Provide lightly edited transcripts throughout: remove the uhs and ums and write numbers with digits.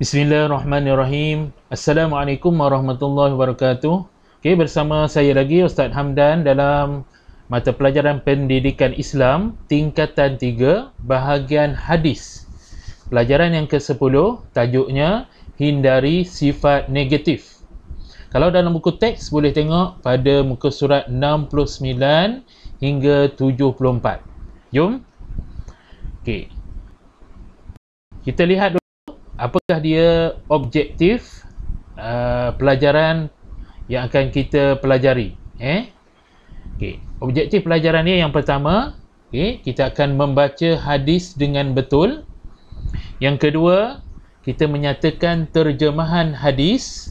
Bismillahirrahmanirrahim. Assalamualaikum warahmatullahi wabarakatuh. Okey, bersama saya lagi Ustaz Hamdan dalam mata pelajaran Pendidikan Islam tingkatan 3 bahagian hadis. Pelajaran yang ke-10, tajuknya hindari sifat negatif. Kalau dalam buku teks boleh tengok pada muka surat 69 hingga 74. Jom. Okey. Kita lihat apakah dia objektif pelajaran yang akan kita pelajari. Okay. Objektif pelajaran ni yang pertama, kita akan membaca hadis dengan betul. Yang kedua, kita menyatakan terjemahan hadis.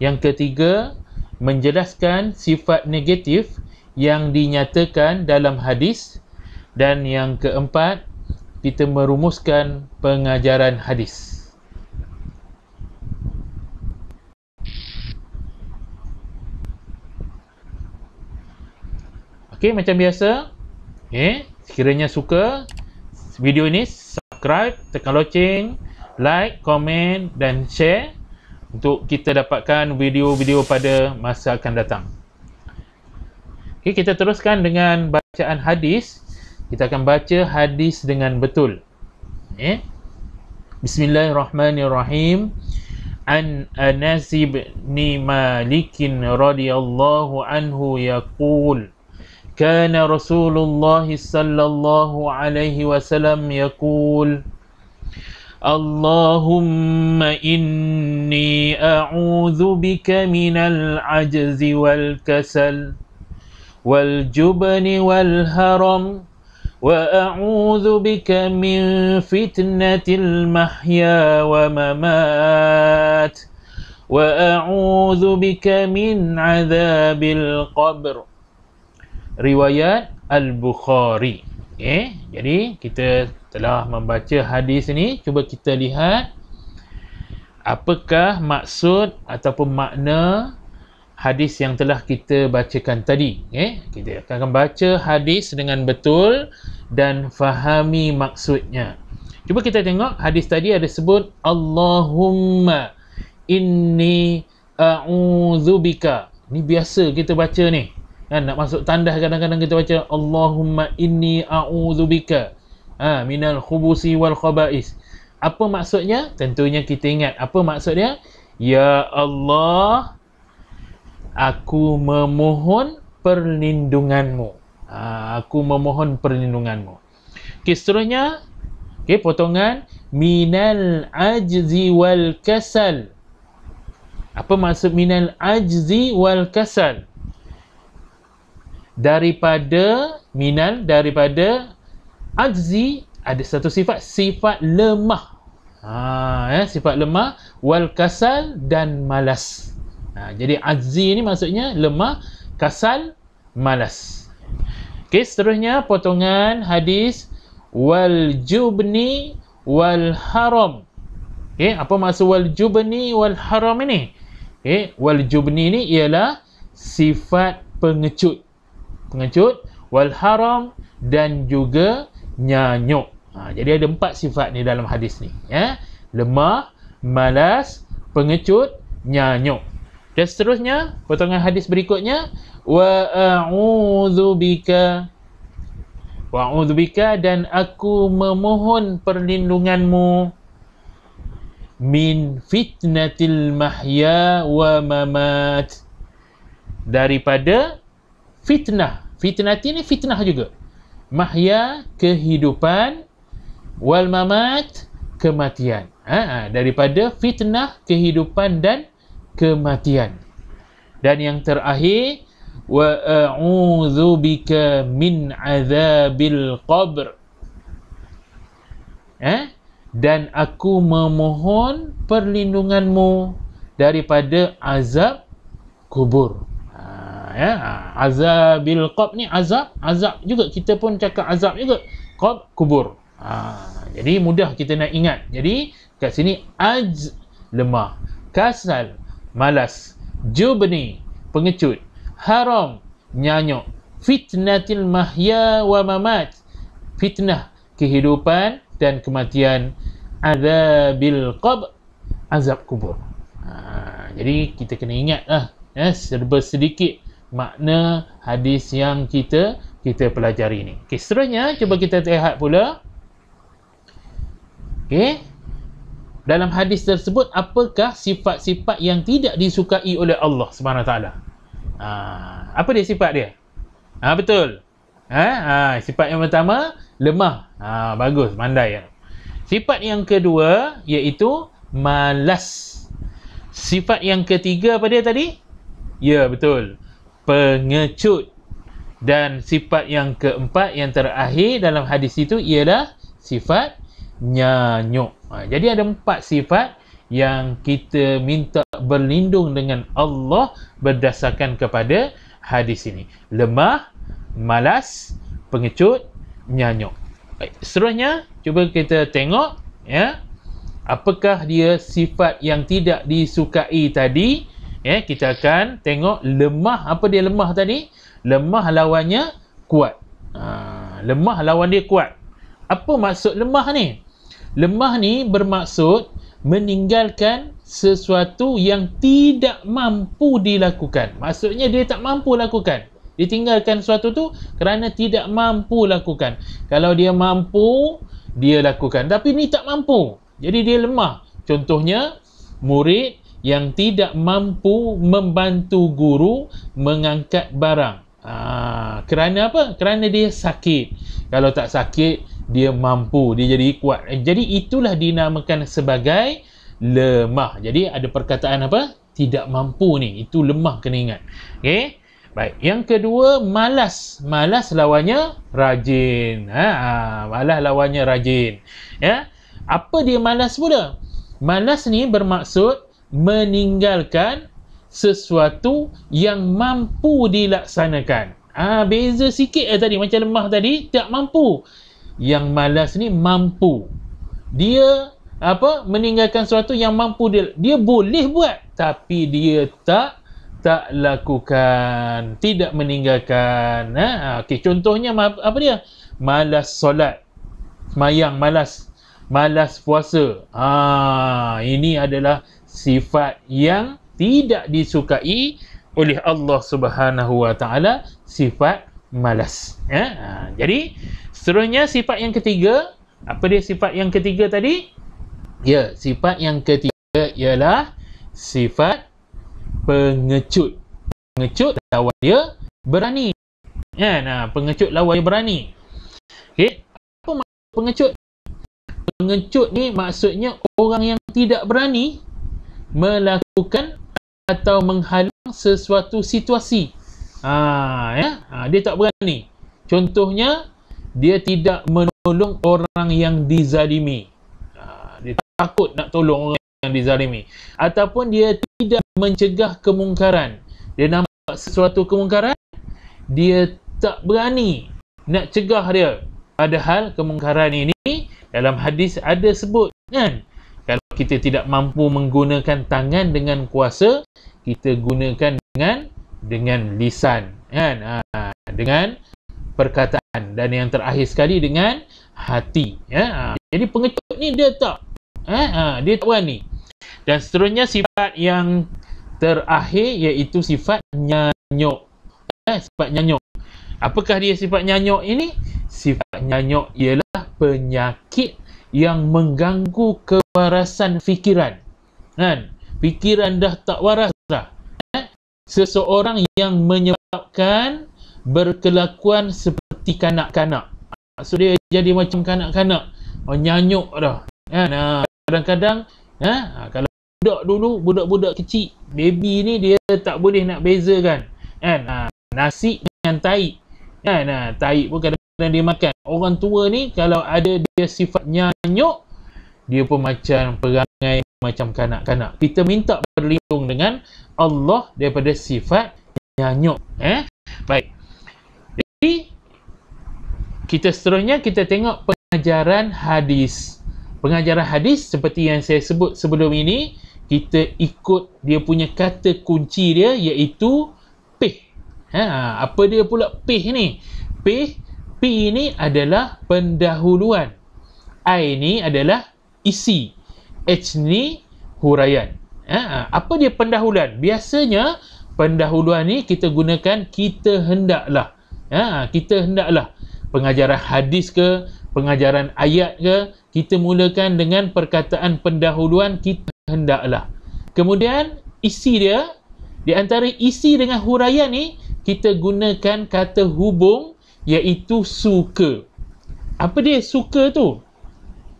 Yang ketiga, menjelaskan sifat negatif yang dinyatakan dalam hadis. Dan yang keempat, kita merumuskan pengajaran hadis. Okey, macam biasa, sekiranya suka video ini, subscribe, tekan loceng, like, komen dan share untuk kita dapatkan video-video pada masa akan datang. Okey, kita teruskan dengan bacaan hadis. Kita akan baca hadis dengan betul. Bismillahirrahmanirrahim. An Anas bin Malik radhiyallahu anhu yaqul كان رسول الله صلى الله عليه وسلم يقول اللهم إني أعوذ بك من العجز والكسل والجبن والهرم وأعوذ بك من فتنة المحيا وممات وأعوذ بك من عذاب القبر. Riwayat Al-Bukhari. Jadi kita telah membaca hadis ini. Cuba kita lihat apakah maksud ataupun makna hadis yang telah kita bacakan tadi. Kita akan baca hadis dengan betul dan fahami maksudnya. Cuba kita tengok hadis tadi ada sebut Allahumma inni a'udzubika. Ini biasa kita baca ni. Nak masuk tandas kadang-kadang kita baca Allahumma inni a'udzubika minal khubusi wal khaba'is. Apa maksudnya? Tentunya kita ingat apa maksudnya. Ya Allah, aku memohon perlindunganmu. Aku memohon perlindunganmu. Okey, seterusnya potongan minal ajzi wal kasal. Apa maksud minal ajzi wal kasal? Daripada ajzi ada satu sifat lemah. Sifat lemah, wal kasal dan malas. Jadi ajzi ni maksudnya lemah, kasal, malas. Okey, seterusnya potongan hadis wal jubni wal haram. Apa maksud wal jubni wal haram ini? Wal jubni ni ialah sifat pengecut, wal haram dan juga nyanyuk. Jadi ada 4 sifat ni dalam hadis ni. Lemah, malas, pengecut, nyanyuk. Dan seterusnya potongan hadis berikutnya wa a'udzubika dan aku memohon perlindunganmu min fitnatil mahya wa mamat, daripada fitnah. Fitnah ini fitnah juga. Mahya, kehidupan, wal mamat, kematian. Daripada fitnah, kehidupan dan kematian. Dan yang terakhir wa a'udzu bika min azabil qabr. Dan aku memohon perlindunganmu daripada azab kubur. Azabil qab ni azab juga, kita pun cakap azab juga, qab kubur. Jadi mudah kita nak ingat. Jadi kat sini lemah, kasal malas, jubni pengecut, haram nyanyuk, fitnatil mahya wa mamat fitnah kehidupan dan kematian, azabil qab azab kubur. Jadi kita kena ingat lah, serba sedikit makna hadis yang kita pelajari ni. Okey, seterusnya cuba kita lihat pula. Okey, dalam hadis tersebut apakah sifat-sifat yang tidak disukai oleh Allah Subhanahu Wa Taala? Apa dia sifat dia? Betul. Sifat yang pertama lemah. Bagus, pandai ya. Sifat yang kedua iaitu malas. Sifat yang ketiga apa dia tadi? Ya, betul. Pengecut. Dan sifat yang keempat yang terakhir dalam hadis itu ialah sifat nyanyuk. Jadi ada 4 sifat yang kita minta berlindung dengan Allah berdasarkan kepada hadis ini. Lemah, malas, pengecut, nyanyuk. Baik, seterusnya cuba kita tengok ya. Apakah dia sifat yang tidak disukai tadi? Kita akan tengok lemah. Apa dia lemah tadi? Lemah lawannya kuat. Lemah lawan dia kuat. Apa maksud lemah ni? Lemah ni bermaksud meninggalkan sesuatu yang tidak mampu dilakukan. Maksudnya dia tak mampu lakukan. Dia tinggalkan sesuatu tu kerana tidak mampu lakukan. Kalau dia mampu, dia lakukan. Tapi ni tak mampu. Jadi dia lemah. Contohnya, murid yang tidak mampu membantu guru mengangkat barang. Kerana apa? Kerana dia sakit. Kalau tak sakit, dia mampu. Dia jadi kuat. Jadi itulah dinamakan sebagai lemah. Jadi ada perkataan apa? Tidak mampu ni. Itu lemah, kena ingat. Okey. Baik. Yang kedua, malas. Malas lawannya rajin. Malas lawannya rajin. Ya. Apa dia malas pula? Malas ni bermaksud meninggalkan sesuatu yang mampu dilaksanakan. Beza sikit tadi. Macam lemah tadi, tak mampu. Yang malas ni mampu. Dia meninggalkan sesuatu yang mampu dia boleh buat, tapi dia tak lakukan, tidak meninggalkan. Okey, contohnya apa dia? Malas solat, semayang malas puasa. Ini adalah sifat yang tidak disukai oleh Allah Subhanahu Wa Taala, sifat malas. Jadi seterusnya sifat yang ketiga. Apa dia sifat yang ketiga tadi? Ya, sifat yang ketiga ialah sifat pengecut. Pengecut lawan dia berani. Pengecut lawan dia berani. Okey, apa maksud pengecut? Pengecut ni maksudnya orang yang tidak berani melakukan atau menghalang sesuatu situasi. Dia tak berani. Contohnya, dia tidak menolong orang yang dizalimi. Dia takut nak tolong orang yang dizalimi. Ataupun dia tidak mencegah kemungkaran. Dia nampak sesuatu kemungkaran, dia tak berani nak cegah dia. Padahal kemungkaran ini dalam hadis ada sebut kan. Kalau kita tidak mampu menggunakan tangan dengan kuasa, kita gunakan dengan lisan kan. Dengan perkataan, dan yang terakhir sekali dengan hati. Jadi pengecut ni dia tak berani. Dan seterusnya sifat yang terakhir iaitu sifat nyanyuk. Sifat nyanyuk. Apakah dia sifat nyanyuk ini? Sifat nyanyuk ialah penyakit yang mengganggu kewarasan fikiran. Fikiran dah tak waras dah. Seseorang yang menyebabkan berkelakuan seperti kanak-kanak. Maksud dia jadi macam kanak-kanak. Nyanyuk dah. Kadang-kadang kalau budak kecil, baby ni dia tak boleh nak bezakan nasi dengan tahi. Tahi pun kadang-kadang dia makan. Orang tua ni kalau ada dia sifat nyanyuk, dia pun macam perangai macam kanak-kanak. Kita minta berlindung dengan Allah daripada sifat nyanyuk. Baik. Jadi kita seterusnya kita tengok pengajaran hadis. Pengajaran hadis seperti yang saya sebut sebelum ini, kita ikut dia punya kata kunci dia iaitu pih. Apa dia pula pih ni? P ni adalah pendahuluan. I ni adalah isi. H ni huraian. Apa dia pendahuluan? Biasanya pendahuluan ni kita gunakan kita hendaklah. Kita hendaklah. Pengajaran hadis ke, pengajaran ayat ke, kita mulakan dengan perkataan pendahuluan kita hendaklah. Kemudian isi dia, di antara isi dengan huraian ni, kita gunakan kata hubung iaitu suka. Apa dia suka tu?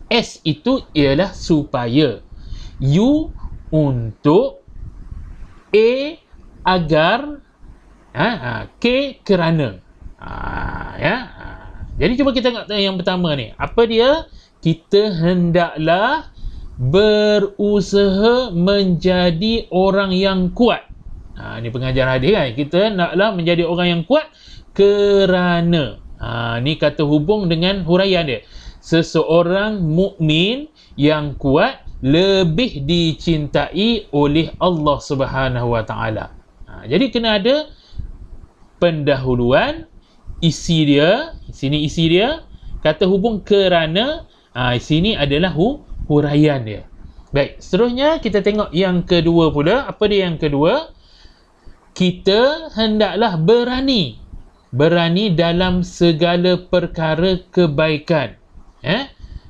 S itu ialah supaya. U untuk, A agar, K kerana. Jadi cuba kita tengok yang pertama ni. Apa dia? Kita hendaklah berusaha menjadi orang yang kuat. Ni pengajaran hadis kan. Kita hendaklah menjadi orang yang kuat kerana. Ni kata hubung dengan huraian dia. Seseorang mukmin yang kuat lebih dicintai oleh Allah Subhanahu Wa Taala. Jadi kena ada pendahuluan, isi dia, sini isi dia, kata hubung kerana, sini adalah huraian dia. Baik, seterusnya kita tengok yang kedua pula. Apa dia yang kedua? Kita hendaklah berani. Berani dalam segala perkara kebaikan.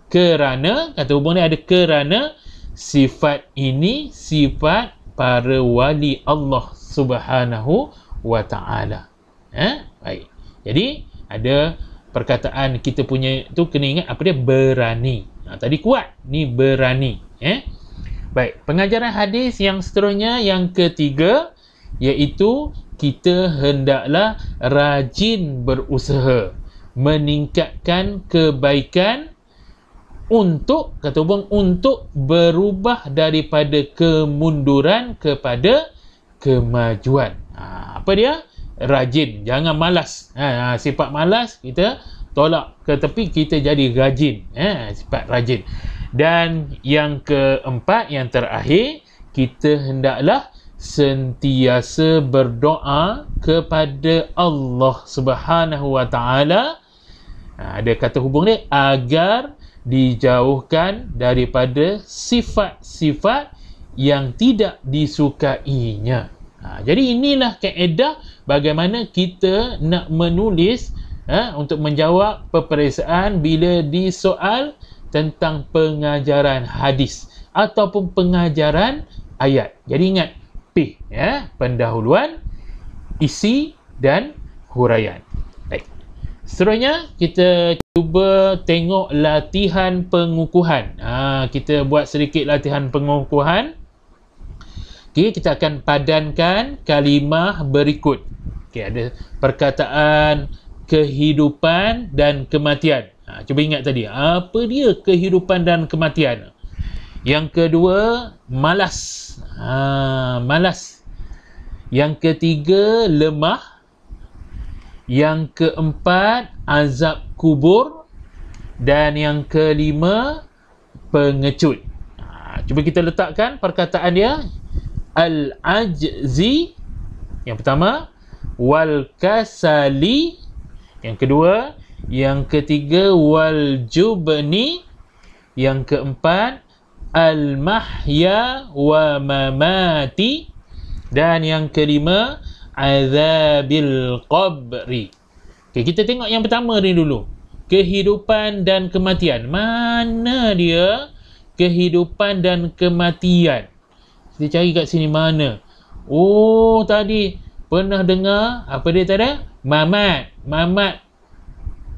Kerana, kata hubung ni ada kerana, sifat ini sifat para wali Allah Subhanahu Wa Taala. Baik. Jadi ada perkataan kita punya tu kena ingat apa dia? Berani. Tadi kuat, ni berani. Baik, pengajaran hadis yang seterusnya yang ketiga iaitu kita hendaklah rajin berusaha meningkatkan kebaikan untuk, kata hubung, untuk berubah daripada kemunduran kepada kemajuan. Apa dia? Rajin, jangan malas. Sifat malas kita tolak ke tepi, kita jadi rajin. Sifat rajin. Dan yang keempat, yang terakhir, kita hendaklah sentiasa berdoa kepada Allah Subhanahu Wa Taala. Ada kata hubung dia, agar dijauhkan daripada sifat-sifat yang tidak disukainya. Jadi inilah kaedah bagaimana kita nak menulis untuk menjawab peperiksaan bila disoal tentang pengajaran hadis ataupun pengajaran ayat. Jadi ingat P, pendahuluan, isi dan huraian. Baik. Seterusnya kita cuba tengok latihan pengukuhan. Kita buat sedikit latihan pengukuhan. Okay, kita akan padankan kalimah berikut. Okay, ada perkataan kehidupan dan kematian. Cuba ingat tadi, apa dia kehidupan dan kematian? Yang kedua, malas. Malas. Yang ketiga, lemah. Yang keempat, azab kubur. Dan yang kelima, pengecut. Cuba kita letakkan perkataan dia. Al-ajzi, yang pertama. Wal-kasali, yang kedua. Yang ketiga, wal-jubni. Yang keempat, al-mahya wa mamati. Dan yang kelima, azabil qabri. Okay, kita tengok yang pertama ni dulu. Kehidupan dan kematian. Mana dia kehidupan dan kematian? Kita cari kat sini mana. Oh, tadi pernah dengar apa dia tadi? Mamat. Mamat.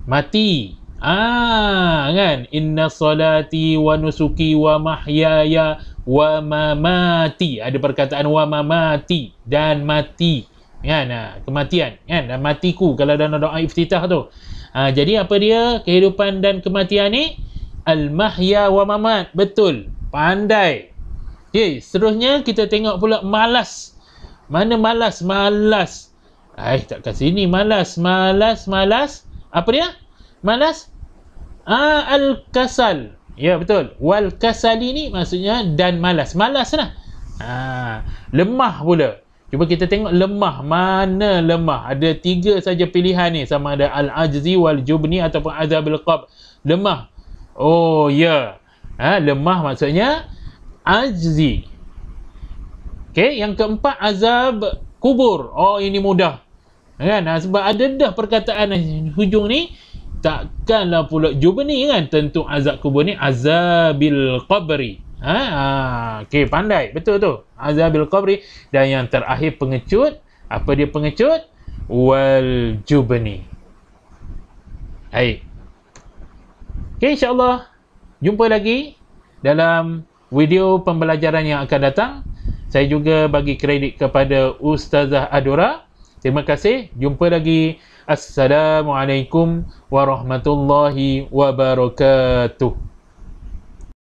Mati. Kan? Inna salati wa nusuki wa mahyaya wa mamati. Ada perkataan wa mamati dan mati. Kan? Kematian. Kan? Dan matiku kalau dalam doa iftitah tu. Jadi apa dia kehidupan dan kematian ni? Al-mahya wa mamat. Betul. Pandai. Okay, seterusnya kita tengok pula malas. Mana malas? Malas. Tak kat sini. Malas. Malas. Malas. Apa dia? Malas? Al-kasal. Ya, betul. Wal-kasali ni maksudnya dan malas. Malas lah. Lemah pula. Cuba kita tengok lemah. Mana lemah? Ada 3 saja pilihan ni. Sama ada al-ajzi, wal-jubni ataupun azabil qab. Lemah. Oh, ya. Lemah maksudnya ajzi. Okey, yang keempat azab kubur. Oh, ini mudah. Kan? Sebab ada dah perkataan hujung ni, takkanlah pula jubni kan, tentu azab kubur ni azabil qabri. Okey, pandai betul tu, azabil qabri. Dan yang terakhir pengecut, apa dia pengecut? Wal jubni. Baik. Okey, insyaAllah jumpa lagi dalam video pembelajaran yang akan datang. Saya juga bagi kredit kepada Ustazah Adura. Terima kasih. Jumpa lagi. Assalamualaikum warahmatullahi wabarakatuh.